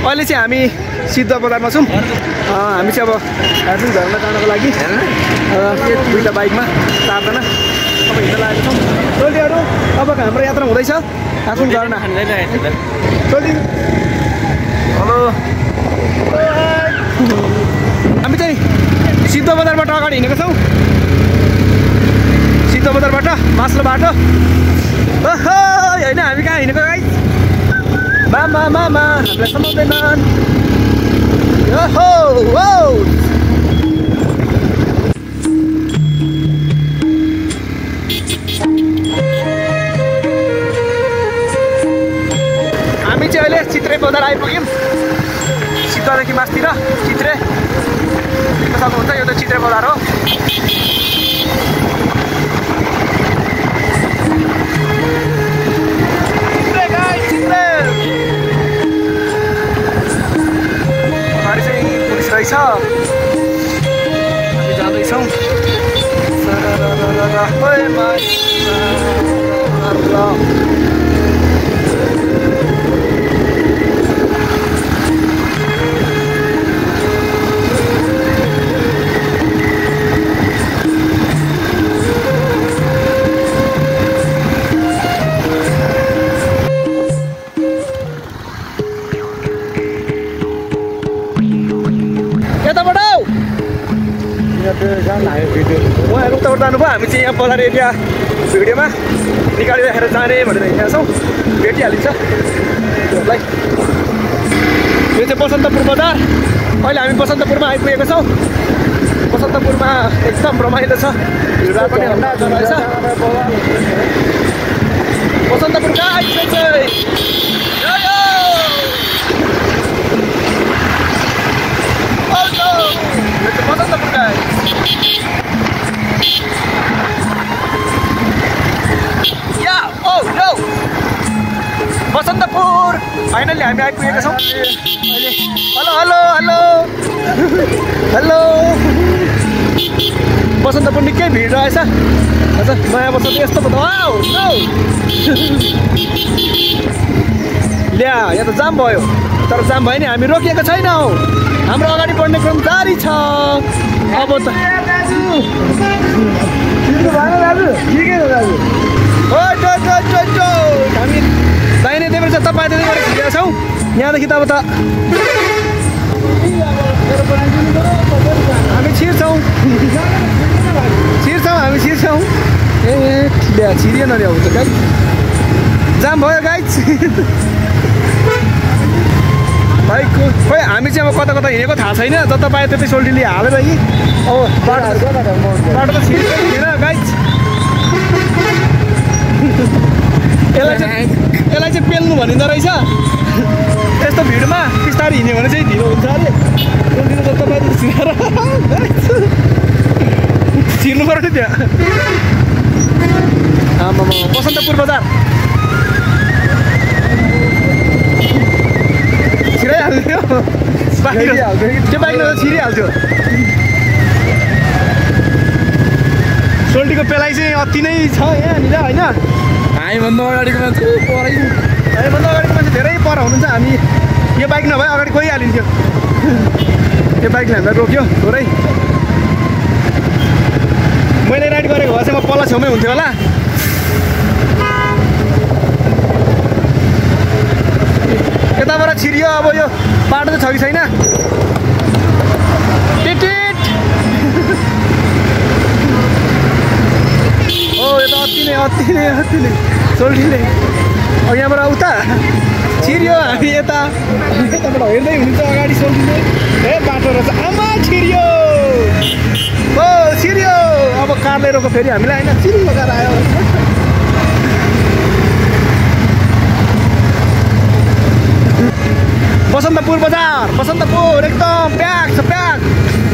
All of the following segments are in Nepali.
अहिले चाहिँ हामी सिद्ध बजारमा छौँ। हामी चाहिँ अब दार्जिलिङ झर्ना जानको लागि दुईवटा बाइकमा 4 जना अब हिँड्न लागेको छौँ। टोलीहरू अबको हाम्रो यात्रा हुँदैछ दार्जिलिङ झर्ना। टोली हेलो, हामी चाहिँ सिद्ध बजारबाट अगाडि हिँडेको छौँ। सिद्ध बजारबाट मास्लो बाटो होइन, हामी कहाँ हिँडेको गाइस? मामा हामीलाई समाउँदैनन्। हामी चाहिँ अहिले चित्रे बजार आइपुग्यौँ। सिद्धदेखि मास्तिर चित्रे देख्न सक्नुहुन्छ, यो त चित्रे बजार हो। रहेछ हामी जाँदैछौँ। उहाँहरू उताबाट जानुभयो, हामी चाहिँ यहाँ बजार एरिया भिडियोमा निकालिराखेर जाने भनेर हिँडेका छौँ। भेटिहालिन्छ त्योहरूलाई। यो चाहिँ बसन्तपुर बजार। अहिले हामी बसन्तपुरमा आइपुगेको छौँ। बसन्तपुरमा एकदम रमाइलो छ, भिडभाड पनि हल्ला रहेछ। बसन्तपुर कहाँ आइपुगेको बसन्तपुर कहाँ बसन्तपुर फाइनली हामी आइपुगेका छौँ अहिले। हेलो बसन्तपुर निकै भिड रहेछ। हजुर नयाँ वर्ष त यस्तो ल्या, यहाँ त जाम भयो। तर जाम भयो नि, हामी रोकिएको छैनौँ। हाम्रो अगाडि बढ्ने क्रम जारी छ। अब त हामी दाहिने देब्रे तपाईँ त्यतिबाट खिचेका छौँ। यहाँदेखि त अब त हामी छिर्छौँ। हामी छिर्छौँ। ए ल्या, छिरिएन नि अब त गाइस, जाम भयो गाइस। बाइकको खोइ हामी चाहिँ अब कता कता हिँडेको थाहा छैन। जता पायो त्यतै सोल्टीले हालेर कि अब बाटो त छिर्दैन थिएन गाइस। यसलाई चाहिँ पेल्नु भनिँदो रहेछ। यस्तो भिडमा बिस्तारै हिँड्यो भने चाहिँ ढिलो हुन्छ अरे। सोल्टीले जता पायो त्यता छिरेर छिर्नु पर्यो नि त्यहाँ। आमामा बसन्तपुर बजार छिराइहाल्थ्यो। त्यो बाइक त छिरिहाल्थ्यो। सोल्टीको पेलाइ चाहिँ अति नै छ यहाँनिर होइन। हामीभन्दा अगाडिको मान्छे धेरै पर हुनुहुन्छ। हामी यो बाइक नभए अगाडि गइहालिन्थ्यो। यो बाइकले हामीलाई रोक्यो थोरै। मैले राइड गरेको भए चाहिँ म पल्ला छेउमै हुन्थ्यो होला। यताबाट छिरियो। अब यो बाटो त छ कि छैन? टिटिट हो, यो त अति नै सोल्टीले। अब यहाँबाट उता छिरियो। हामी यताबाट हेर्दै हुन्छ अगाडि सोल्टीले। ए बाटो रहेछ, आमा छिरियो। हो छिरियो। अब कारले रोक्यो फेरि हामीलाई होइन, चिरिङ लगाएर आयो। बसन्तपुर बजार, बसन्तपुर एकदम प्याक छ, प्याक।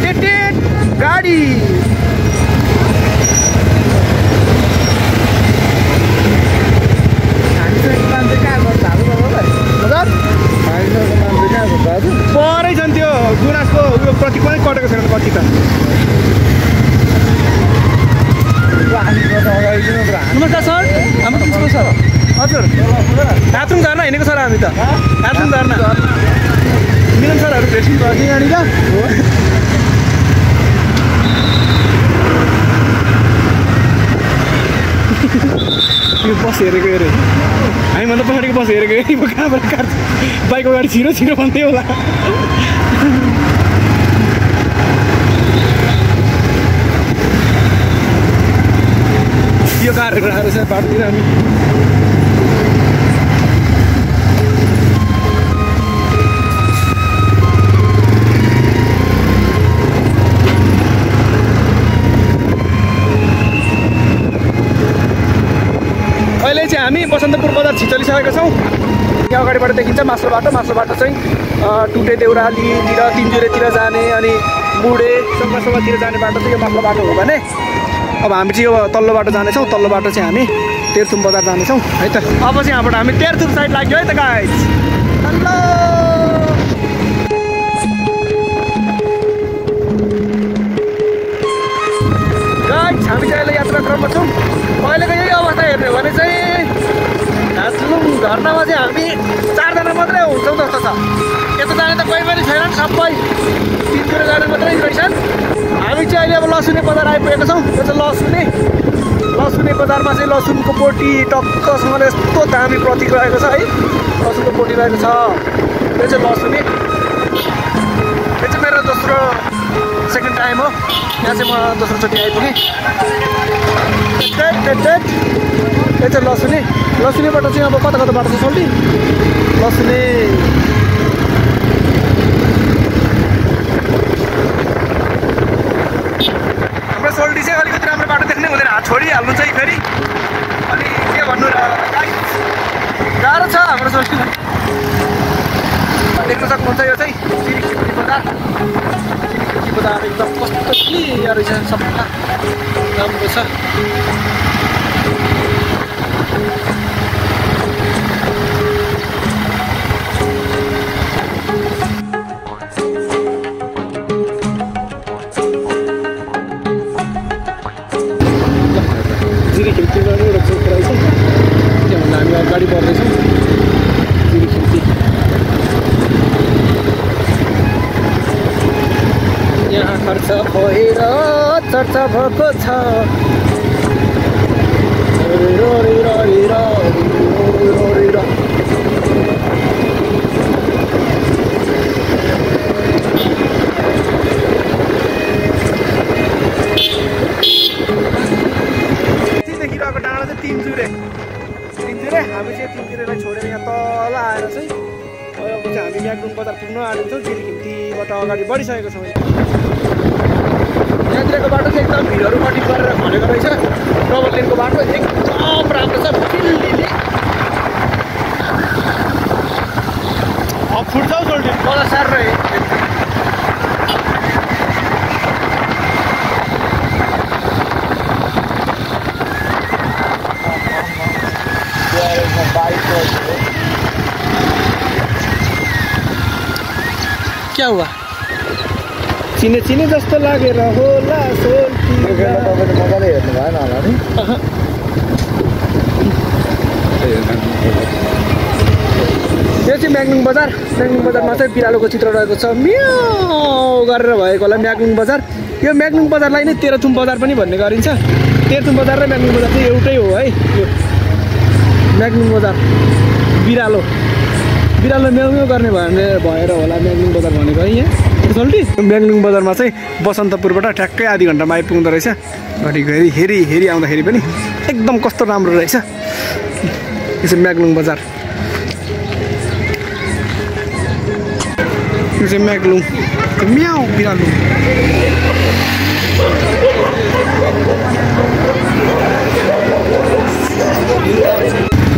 टिटिट गाडी। परै छन् त्यो गुराँसको उयो प्रति पनि कटेको छैन कति त। नमस्कार सर, हाम्रो त सर। हजुर, हातुङ झर्ना हिँडेको सर हामी त। हातुङ झर्ना यहाँनिर यो बस हेरेको हेरे हामीभन्दा पछाडिको बस हेरेको म कहाँबाट काट्छु बाइक अगाडि छिरो छिरो भन्दै होला यो कारहरू आएर चाहिँ बाटोतिर हामी अहिले चाहिँ हामी बसन्तपुर बजार छिचलिसकेका छौँ यहाँ अगाडिबाट देखिन्छ मास्लो बाटो चाहिँ टुटे देउरालीतिर तिनजुरेतिर जाने अनि मुडे सङ्गसङ्गतिर जाने बाटो चाहिँ यो मास्लो बाटो हो भने अब हामी चाहिँ यो तल्लो बाटो जानेछौँ तल्लो बाटो चाहिँ हामी तेह्रथुम बजार जानेछौँ है त अब चाहिँ यहाँबाट हामी तेह्रथुम साइड लाग्यो है त गाइस हेलो गाइस हामी चाहिँ अहिले यात्रा क्रममा छौँ अहिलेको यही अवस्था हेर्ने हो भने चाहिँ घाँसलुङ झर्नामा चाहिँ हामी 4 जना मात्रै हुन्छौँ जस्तो छ यता जाने त कोही पनि छैनन् सबै तिनजुरे जाने मात्रै रहेछन् हामी चाहिँ अहिले अब लसुने बजार आइपुगेका छौँ यो चाहिँ लसुने बजारमा चाहिँ लसुनको पोटी टक्कसँगले यस्तो दामी प्रतीक रहेको छ है लसुनको पोटी रहेको छ यो चाहिँ लसुने यो चाहिँ मेरो सेकेन्ड टाइम हो यहाँ चाहिँ म दोस्रोचोटि आइपुगेँ यो चाहिँ लसुनेबाट चाहिँ अब कता बाटो छ सोल्टी लसुने हाम्रो सोल्टी चाहिँ अलिकति राम्रो बाटो देख्ने हुँदैन हात छोडिहाल्नु चाहिँ फेरि अनि के भन्नु र गाह्रो छ हाम्रो सोल्टीलाई देख्न सक्नुहुन्छ यो चाहिँ चिरिखिर्की बजार एकदम कस्तो क्लियर रहेछ सबै राम्रो छ जिरिखिर्कीबाट एउटा चोक रहेछ त्यहाँभन्दा हामी अगाडि बढ्दैछौँ जिरिखिर्की यहाँ खर्च भएर चर्चा भएको छ देखिरहेको डाँडा चाहिँ तिनजुरे हामी चाहिँ तिनजुरेलाई छोडेर यहाँ तल आएर चाहिँ अब चाहिँ हामी म्याग्नुङ बजार पुग्न आँटेको छौँ जिरिखिर्कीबाट अगाडि बढिसकेको छौँ यहाँतिरको बाटो चाहिँ एकदम भिडहरू कटिङ गरेर खनेको रहेछ डबल लेनको बाटो एकदम राम्रो छ फिल्ली फुट्छ सोल्टी बजार साह्रै क्या हुआ चिने जस्तो लागेर होला सोल्टी तपाईँले मजाले हेर्नु भएन होला नि यो चाहिँ म्याग्नुङ बजारमा चाहिँ बिरालोको चित्र रहेको छ म्याउ गरेर भएको होला म्याग्नुङ बजार यो म्याग्नुङ बजारलाई नै तेह्रथुम बजार पनि भन्ने गरिन्छ तेह्रथुम बजार र म्याग्नुङ बजार चाहिँ एउटै हो है यो म्याग्नुङ बजार बिरालो म्याउ गर्ने भएर होला म्याग्नुङ बजार भनेको है यहाँ सोल्टी म्याग्नुङ बजारमा चाहिँ बसन्तपुरबाट ठ्याक्कै आधी घन्टामा आइपुग्दो रहेछ घडीको हेरी आउँदाखेरि पनि एकदम कस्तो राम्रो रहेछ यो चाहिँ म्याग्नुङ बजार यो चाहिँ म्याग्नुङ म्याउ बिरालो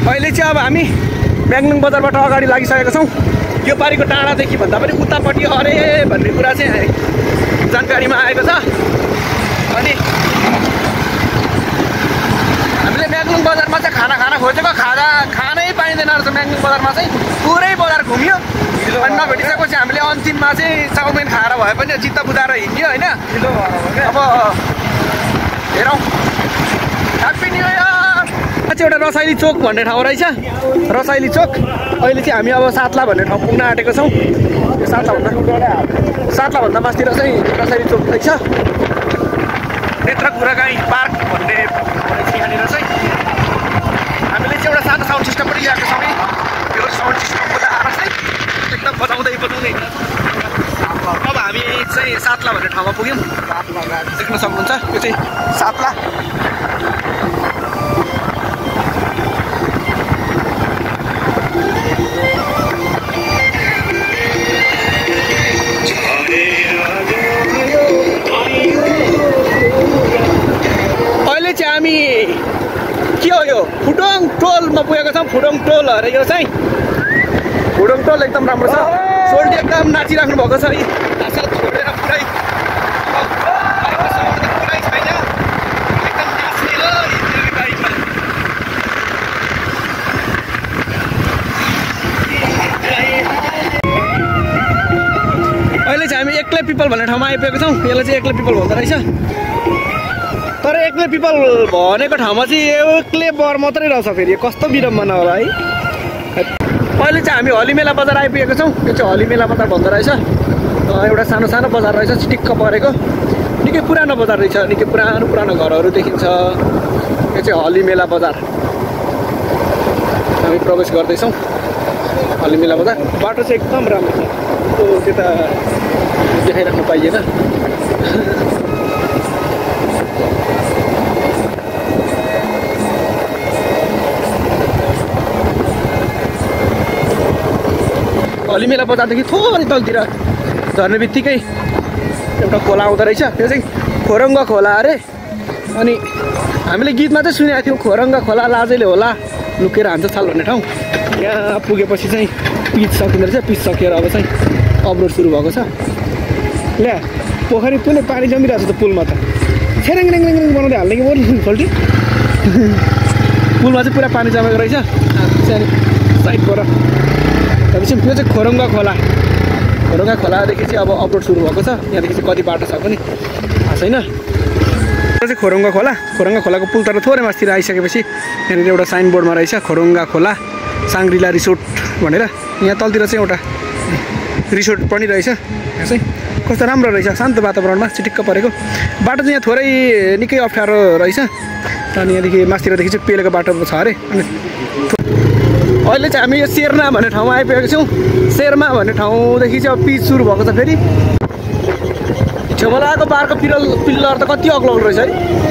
अहिले चाहिँ अब हामी म्याग्नुङ बजारबाट अगाडि लागिसकेका छौँ यो पारिको डाँडादेखि भन्दा पनि उतापट्टि अरे भन्ने कुरा चाहिँ जानकारीमा आएको छ अनि हामीले म्याग्नुङ बजारमा चाहिँ खाना खोजेको खानै पाइँदैन रहेछ म्याग्नुङ बजारमा चाहिँ पुरै बजार घुम्यो अनि नभेटिसकेपछि हामीले अन्तिममा चाहिँ चाउमिन खाएर भए पनि चित्त बुझाएर हिँड्यो होइन अब हेरौँ ह्याप्पी न्यू इयर चाहिँ एउटा रसाइली चोक भन्ने ठाउँ रहेछ रसाइली चोक अहिले चाहिँ हामी अब सातला भन्ने ठाउँ पुग्न आँटेको छौँ यो सातलाभन्दा मास्तिर चाहिँ रसाइली चोक रहेछ नेत्र कुराकानी पार्क भन्ने रहेछ यहाँनिर चाहिँ हामीले चाहिँ एउटा सानो साउन्ड सिस्टम पनि ल्याएको छौँ यो साउन्ड सिस्टमको आवाज चाहिँ एकदम बजाउँदै अब हामी चाहिँ सातला भन्ने ठाउँमा पुग्यौँ देख्न सक्नुहुन्छ यो चाहिँ सातला अहिले चाहिँ हामी के हो यो फुडोङ टोलमा पुगेको छौँ फुडोङ टोल अरे यो चाहिँ फुडोङ टोल एकदम राम्रो छ सोल्टी एकदम नाचिराख्नु भएको छ हाँसा छोडेर पुरै छैन एकदम नाच्ने हो अहिले चाहिँ हामी एक्लै पिपल भन्ने ठाउँमा आइपुगेको छौँ यसलाई चाहिँ एक्लै पिपल भन्दो रहेछ तर एक्लै पिपल भनेको ठाउँमा चाहिँ एक्लै बर मात्रै रहेछ फेरि कस्तो विडम्बना होला है अहिले चाहिँ हामी हलिमेला बजार आइपुगेको छौँ यो चाहिँ हलिमेला बजार भन्दो रहेछ एउटा सानो सानो बजार रहेछ चिटिक्क परेको निकै पुरानो बजार रहेछ निकै पुरानो घरहरू देखिन्छ यो चाहिँ हलिमेला बजार हामी प्रवेश गर्दैछौँ हलिमेला बजार बाटो चाहिँ एकदम राम्रो छ त्यता देखाइराख्नु पाइएन हलिमेला बजारदेखि थोरै तलतिर झर्ने बित्तिकै एउटा खोला आउँदो रहेछ त्यो चाहिँ खोरङ्ग खोला अरे अनि हामीले गीतमा चाहिँ सुनेको थियौँ खोरङ्ग खोला लाजैले होला लुकेर हान्छ छाल भन्ने ठाउँ यहाँ पुगेपछि चाहिँ पिच सकिँदो रहेछ पिच सकिएर अब चाहिँ अवरोध सुरु भएको छ ल्या पोखरी पुरै पानी जमिरहेको छ त पुलमा त छेरेङरेङ बनाउँदै हाल्ने कि बोल्नु खोल्टी पुलमा चाहिँ पुरा पानी जमेको रहेछ सानो साइडबाट त्यसपछि त्यो चाहिँ खोरङ्गा खोलादेखि चाहिँ अब अपलोड सुरु भएको छ यहाँदेखि चाहिँ कति बाटो छ पनि थाहा छैन त्यो चाहिँ खोरङ्गा खोलाको पुल तर थोरै मास्तिर आइसकेपछि यहाँनिर एउटा साइनबोर्डमा रहेछ खोरङ्गा खोला साङ्ग्रिला रिसोर्ट भनेर यहाँ तलतिर चाहिँ एउटा रिसोर्ट पनि रहेछ यहाँ चाहिँ कस्तो राम्रो रहेछ शान्त वातावरणमा चिटिक्क परेको बाटो चाहिँ यहाँ थोरै निकै अप्ठ्यारो रहेछ अनि यहाँदेखि मास्तिरदेखि चाहिँ पेलेको बाटो छ अरे अनि अहिले चाहिँ हामी यो शेर्ना भन्ने ठाउँमा आइपुगेको छौँ शेर्मा भन्ने ठाउँदेखि चाहिँ अब पिच सुरु भएको छ फेरि छेउमा लगाएको बारको पिल्लर त कति अग्लो रहेछ है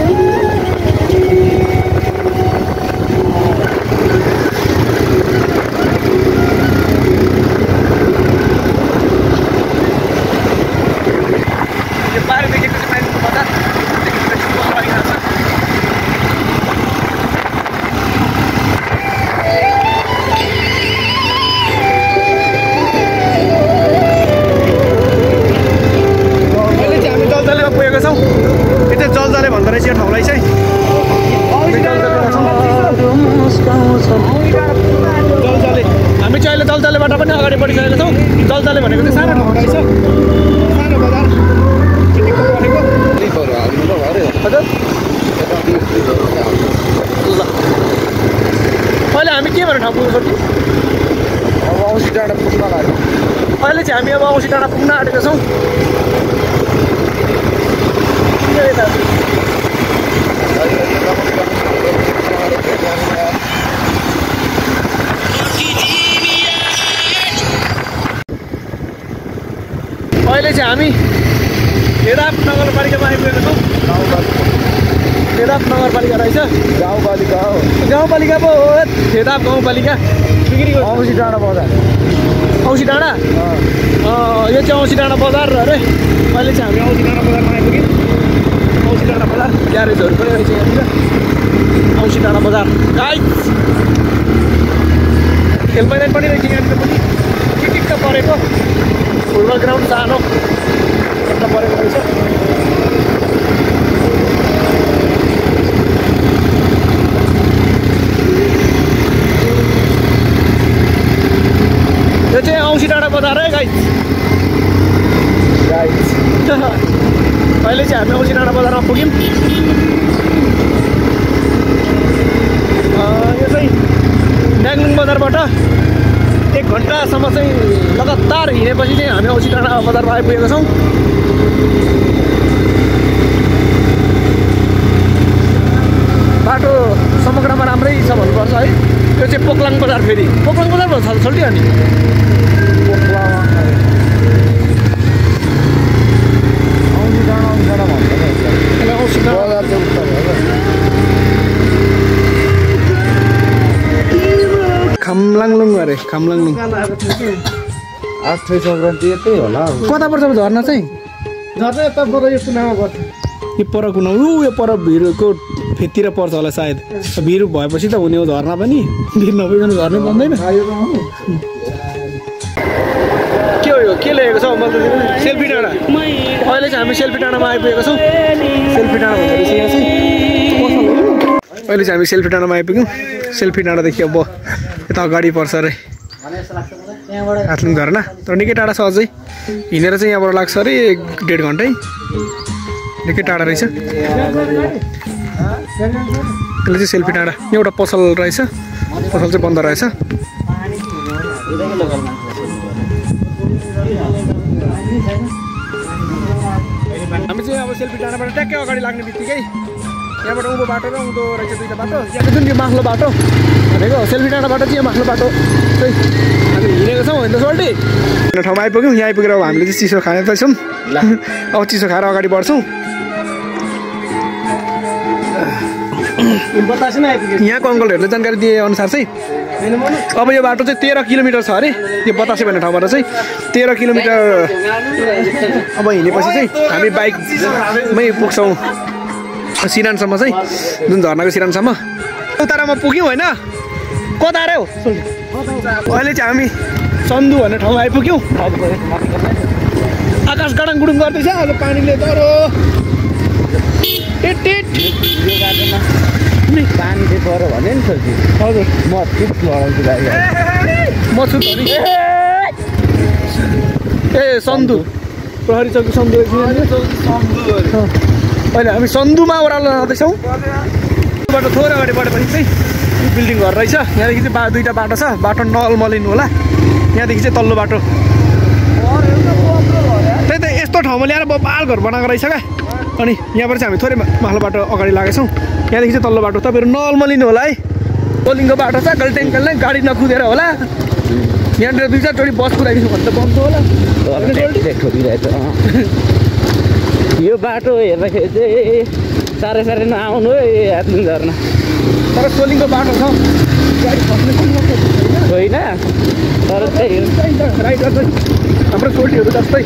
जलजलेबाट पनि अगाडि बढिसकेको छौँ जलजले भनेको चाहिँ सानो ठाउँ रहेछ सानो बजार चिटिक्क परेको हजुर ल अहिले हामी के भनेर ठाउँ पुग्नु सक्छौँ अब औँसी डाँडा पुग्न लाग्यो अहिले चाहिँ हामी अब औँसी डाँडा पुग्न आँटेको छौँ अहिले चाहिँ हामी हेदाप नगरपालिकामा आइपुगेको छौँ हेदाप नगरपालिका रहेछ गाउँपालिका हो गाउँपालिका पो हो हेदाप गाउँपालिका बिक्री औँसी डाँडा बजार औँसी डाँडा यो चाहिँ औँसी डाँडा बजार अरे अहिले चाहिँ हामी औँसी डाँडा बजारमा आइपुग्यौँ औँसी डाँडा बजार ग्यारेजहरू पनि रहेछ यहाँनिर औँसी डाँडा बजार गाइस खेल मैदान पनि रहेछ यहाँनिर पनि टिटिक्क परेको फुटबल ग्राउन्ड सानो एउटा परेको रहेछ यो चाहिँ औँसी डाँडा बजार है गाइस अहिले चाहिँ हामी औँसी डाँडा बजारमा पुग्यौँ यो चाहिँ नाङलुङ बजारबाट 1 घन्टासम्म चाहिँ लगातार हिँडेपछि चाहिँ हामी औँसी डाँडा बजारमा आइपुगेका छौँ। बाटो समग्रमा राम्रै छ भन्नुपर्छ है। यो चाहिँ पोक्लाङ बजार, फेरि पोक्लाङ बजारमा छल्टियो नि खामलाङलुङ अरे खामलाङलुङ। अक्षय सङ्क्रान्ति यतै होला। कता पर्छ झर्ना चाहिँ? झर्ना यता पर यो कुनामा पर्छ। यो पर कुना यो पर भिरको फेदतिर पर्छ होला सायद। भिर भएपछि त हुने हो झर्ना पनि, भिर नभइकन झर्नै बन्दैन। के हो यो, के ल्याएको छ मैले त सेल्फी डाँडा। अहिले चाहिँ हामी सेल्फी डाँडामा आइपुगेका छौँ। सेल्फी डाँडा भन्दा रहेछ यहाँ चाहिँ। अहिले चाहिँ हामी सेल्फी डाँडामा आइपुग्यौँ। सेल्फी डाँडादेखि अब यता अगाडि पर्छ अरे हातलुङ झरना। तर निकै टाढा छ, अझै हिँडेर चाहिँ यहाँबाट लाग्छ अरे 1.5 घन्टै। निकै टाढा रहेछ। यसले चाहिँ सेल्फी डाँडा। एउटा पसल रहेछ, पसल चाहिँ बन्द रहेछ। हामी चाहिँ अब सेल्फी डाँडाबाट ट्याक्कै अगाडि लाग्ने बित्तिकै यहाँबाट उँभो बाटो र उँधो रहेछ दुईवटा बाटो। यहाँ जुन यो माथिल्लो बाटो भनेको सेल्फी डाँडाबाट चाहिँ यो माथिल्लो बाटो चाहिँ हामी हिँडेको छौँ होइन सोल्टी। ठाउँमा आइपुग्यौँ। यहाँ आइपुगेर अब हामीले चाहिँ चिसो खाने त छौँ। अब चिसो खाएर अगाडि बढ्छौँ। यहाँको अङ्कलहरूले जानकारी दिए अनुसार चाहिँ अब यो बाटो चाहिँ 13 किलोमिटर छ अरे। यो बतासे भन्ने ठाउँबाट चाहिँ 13 किलोमिटर अब हिँडेपछि चाहिँ हामी बाइकमै पुग्छौँ सिरानसम्म चाहिँ, जुन झर्नाको सिरानसम्म। उतारामा पुग्यौँ होइन, कता अरे हो। अहिले चाहिँ हामी सन्दु भन्ने ठाउँमा आइपुग्यौँ। आकाश गडाङ गुडुङ गर्दैछ अहिले पानीले डरो। पानी चाहिँ पऱ्यो भने नि सोच्छु। हजुर म ठिक लडाउँछु गाडी। म छु त नि। ए सन्दु प्रहरी चौकी सन्दु। अहिले हामी सन्दुमा ओह्रालो जाँदैछौँ। बाटो थोरै अगाडि बढेपछि चाहिँ बिल्डिङ घर रहेछ। यहाँदेखि चाहिँ दुईवटा बाटो छ। बाटो नलमलिनु होला। यहाँदेखि चाहिँ तल्लो बाटो। त्यही त यस्तो ठाउँमा ल्याएर बबाल घर बनाएको रहेछ क्या। अनि यहाँबाट चाहिँ हामी थोरै माथिल्लो बाटो अगाडि लागेछौँ। यहाँदेखि चाहिँ तल्लो बाटो। तपाईँहरू नलमलिनु होला है। कोलिङको बाटो छ, गल्टेङ्कल नै गाडी नकुदेर होला। यहाँनिर 2-4 चोटि बस कुदाइदिनु भने त बन्द होला। यो बाटो हेर्दाखेरि चाहिँ साह्रै नआउनु है हातलुङ झर्ना। तर कोलिङको बाटो छ, गाडी फस्ने होइन। तर त्यही राइडर चाहिँ हाम्रो सोल्टीहरू जस्तै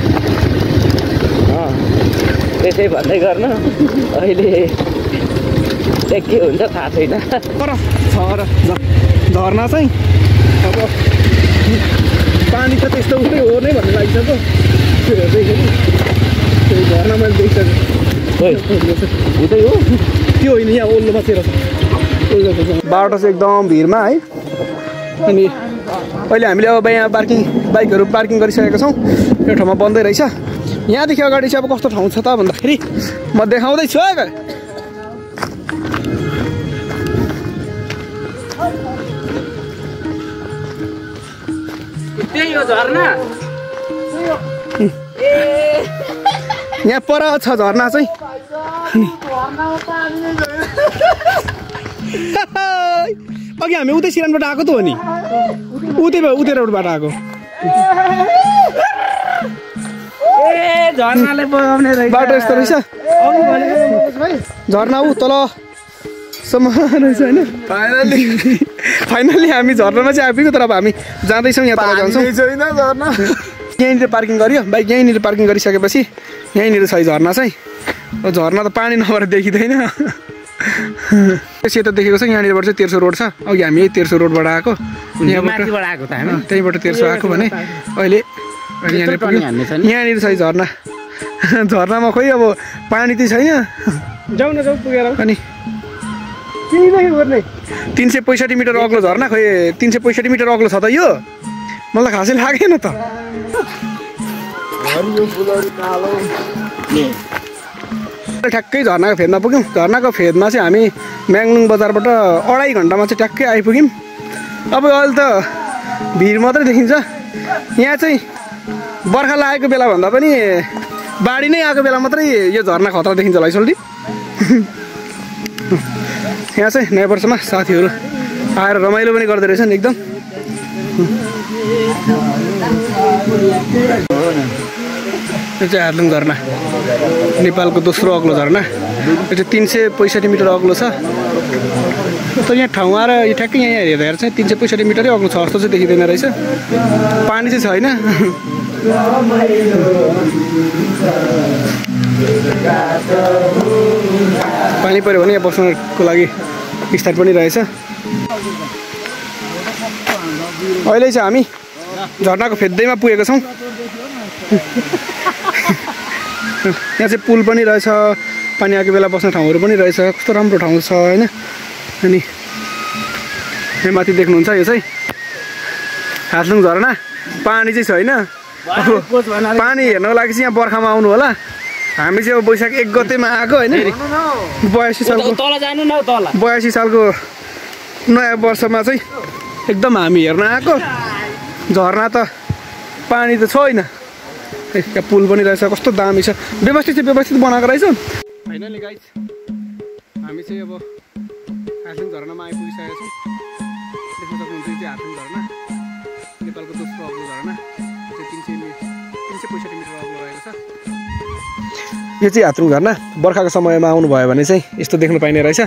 त्यसै भन्दै गर्नु। अहिले के हुन्छ थाहा छैन। तर छ र झर्ना चाहिँ अब पानी त त्यस्तो उस्तै हो नै भन्ने लागिसक्यो। त्यो हेर्दैखेरि त्यो झर्ना मैले देखिसकेँ। उतै हो त्यो होइन, यहाँ ओल्लो बसेर छ। बाटो चाहिँ एकदम भिरमा है। अनि अहिले हामीले अब यहाँ बाइकहरू पार्किङ गरिसकेका छौँ। यो ठाउँमा बन्दै रहेछ। यहाँदेखि अगाडि चाहिँ अब कस्तो ठाउँ छ त भन्दाखेरि म देखाउँदैछु है। त्यही हो झर्ना। यहाँ पर छ झर्ना चाहिँ। अघि हामी उतै सिरानबाट आएको त हो नि। उतै रोडबाट आएको। झर्नाले बगाउने बाटो यस्तो रहेछ। झर्ना ऊ तलसम्म रहेछ होइन। फाइनली हामी झर्नामा चाहिँ आइपुग्यो। तर अब हामी जाँदैछौँ, यहाँ तल जान्छौँ। यहीँनिर पार्किङ गऱ्यो बाइक। यहीँनिर पार्किङ गरिसकेपछि यहीँनिर छ झर्ना चाहिँ। झर्ना त पानी नभएर देखिँदैन। सेतो देखेको छ। यहाँनिरबाट चाहिँ 1300 रोड छ। अघि हामी यही 1300 रोडबाट आएको। त्यहीँबाट 1300 आएको भने अहिले यहाँनिर छ झर्ना। झर्नामा खोइ अब पानी त छैन। जाउँ न जाउँ पुगेर। अनि 365 मिटर अग्लो झर्ना। खोइ 365 मिटर अग्लो छ त यो। मलाई खासै लागेन त। ठ्याक्कै झर्नाको फेदमा पुग्यौँ। झर्नाको फेदमा चाहिँ हामी म्याङलुङ बजारबाट 2.5 घन्टामा चाहिँ ट्याक्कै आइपुग्यौँ। अब अहिले त भिड मात्रै देखिन्छ। यहाँ चाहिँ बर्खा लागेको बेला भन्दा पनि बाढी नै आएको बेला मात्रै यो झर्ना खतरा देखिन्छ लैसोल्टी। यहाँ चाहिँ नयाँ वर्षमा साथीहरू आएर रमाइलो पनि गर्दो रहेछन् एकदम। यो चाहिँ हार्लुङ झरना, नेपालको दोस्रो अग्लो झरना। यो चाहिँ 365 मिटर अग्लो छ। तर यहाँ ठाउँ आएर यो ठ्याक्कै यहाँ हेर्दा चाहिँ 365 मिटरै अग्लो छ जस्तो चाहिँ देखिँदैन रहेछ। पानी चाहिँ छैन। पानी पऱ्यो भने यहाँ बस्नको लागि स्थान पनि रहेछ। अहिले चाहिँ हामी झर्नाको फेदैमा पुगेको छौँ। यहाँ चाहिँ पुल पनि रहेछ, पानी आएको बेला बस्ने ठाउँहरू पनि रहेछ। कस्तो राम्रो ठाउँ छ होइन। अनि यहाँ माथि देख्नुहुन्छ यो चाहिँ हार्लुङ झरना। पानी चाहिँ छैन। पानी हेर्नको लागि चाहिँ यहाँ बर्खामा आउनु होला। हामी चाहिँ अब वैशाख 1 गतेमा आएको होइन। 82 सालको नयाँ वर्षमा चाहिँ एकदम हामी हेर्न आएको। झरना त पानी त छैन। यहाँ पुल पनि रहेछ, कस्तो दामी छ। व्यवस्थित बनाएको रहेछ। फाइनली गाइज हामी चाहिँ अब हार्लुङ झरनामा आइपुगिसकेका छौँ। देख्न सक्नुहुन्छ यो चाहिँ हार्लुङ झरना, नेपालको दोस्रो अग्लो झरना। 365 मिटर अग्लो रहेको छ। यो चाहिँ हार्लुङ झरना बर्खाको समयमा आउनुभयो भने चाहिँ यस्तो देख्न पाइने रहेछ।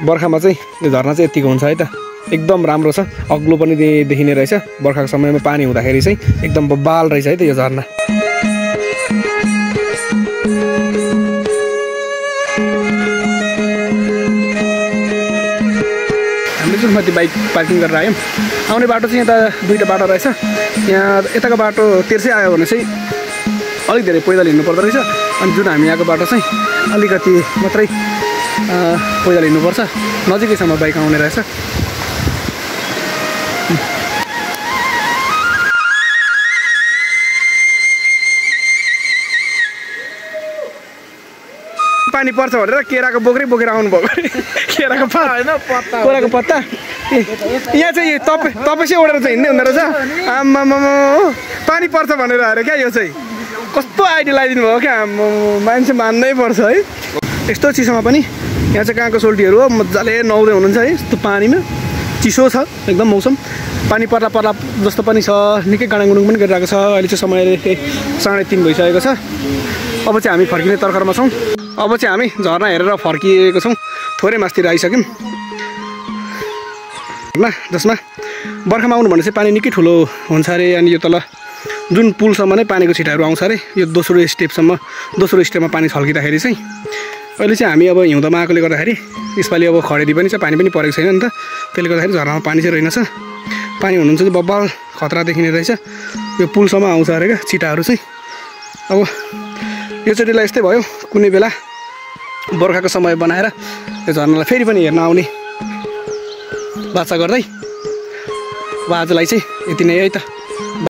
बर्खामा चाहिँ यो झरना चाहिँ यतिको हुन्छ है त। एकदम राम्रो छ, अग्लो पनि देखिने रहेछ। बर्खाको समयमा पानी हुँदाखेरि चाहिँ एकदम बब्बाल रहेछ है त यो झरना। हामीले चाहिँ माथि बाइक पार्किङ गरेर आयौँ। आउने बाटो चाहिँ यता 2टा बाटो रहेछ। यहाँ यताको बाटो तेर्सै आयो भने चाहिँ अलिक धेरै पैदल हिँड्नु पर्दो रहेछ। अनि जुन हामी यहाँको बाटो चाहिँ अलिकति मात्रै पैदल हिँड्नुपर्छ। नजिकैसम्म बाइक आउने रहेछ। पानी पर्छ भनेर केराको बोक्रै बोकेर आउनु भएको। केराको कोराको पत्ता। यहाँ चाहिँ तपैसी ओढेर चाहिँ हिँड्दै हुँदो रहेछ। आम्मामा पानी पर्छ भनेर अरे क्या। यो चाहिँ कस्तो आइडिया लगाइदिनु भयो क्या। मान्छे मान्नै पर्छ है। यस्तो चिसोमा पनि यहाँ चाहिँ कहाँको सोल्टीहरू हो मजाले नुहाउँदै हुनुहुन्छ है। यस्तो पानीमा चिसो छ एकदम मौसम। पानी पर्ला जस्तो पनि छ। निकै गाडाङगुडुङ पनि गरिरहेको छ। अहिले चाहिँ समय 3:30 भइसकेको छ। अब चाहिँ हामी फर्किने तर्खरमा छौँ। अब चाहिँ हामी झरना हेरेर फर्किएको छौँ। थोरै मासतिर आइसक्यौँ ल। जसमा बर्खामा आउनु भने चाहिँ पानी निकै ठुलो हुन्छ अरे। अनि यो तल जुन पुलसम्म नै पानीको छिटाहरू आउँछ अरे। यो दोस्रो स्टेपमा पानी छल्किँदाखेरि चाहिँ अहिले चाहिँ हामी अब हिउँदमा आएकोले गर्दाखेरि यसपालि अब खडेरी पनि छ, पानी पनि परेको छैन नि त। त्यसले गर्दाखेरि झरनामा पानी चाहिँ रहेनछ। पानी हुनुहुन्छ चाहिँ बब्बाल खतरा देखिने रहेछ। यो पुलसम्म आउँछ अरे क्या छिटाहरू चाहिँ। अब यो चोटिलाई यस्तै भयो। कुनै बेला बर्खाको समय बनाएर यो झरनालाई फेरि पनि हेर्न आउने बाचा गर्दै अब आजलाई चाहिँ यति नै है त।